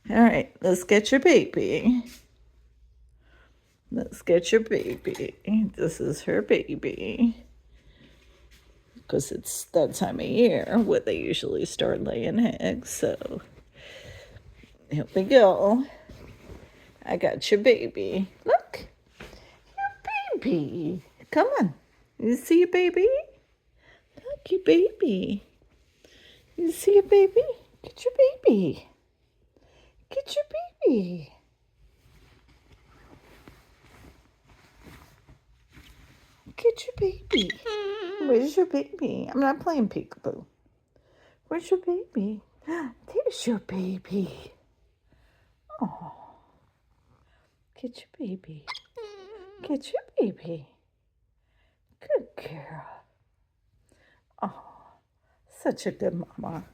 All right, let's get your baby. Let's get your baby. This is her baby. Because it's that time of year where they usually start laying eggs. So here we go. I got your baby. Look, your baby. Come on. You see your baby? Look, your baby. You see your baby? Get your baby. Get your baby. Get your baby. Where's your baby? I'm not playing peekaboo. Where's your baby? There's your baby. Oh, get your baby. Get your baby. Good girl. Oh, such a good mama.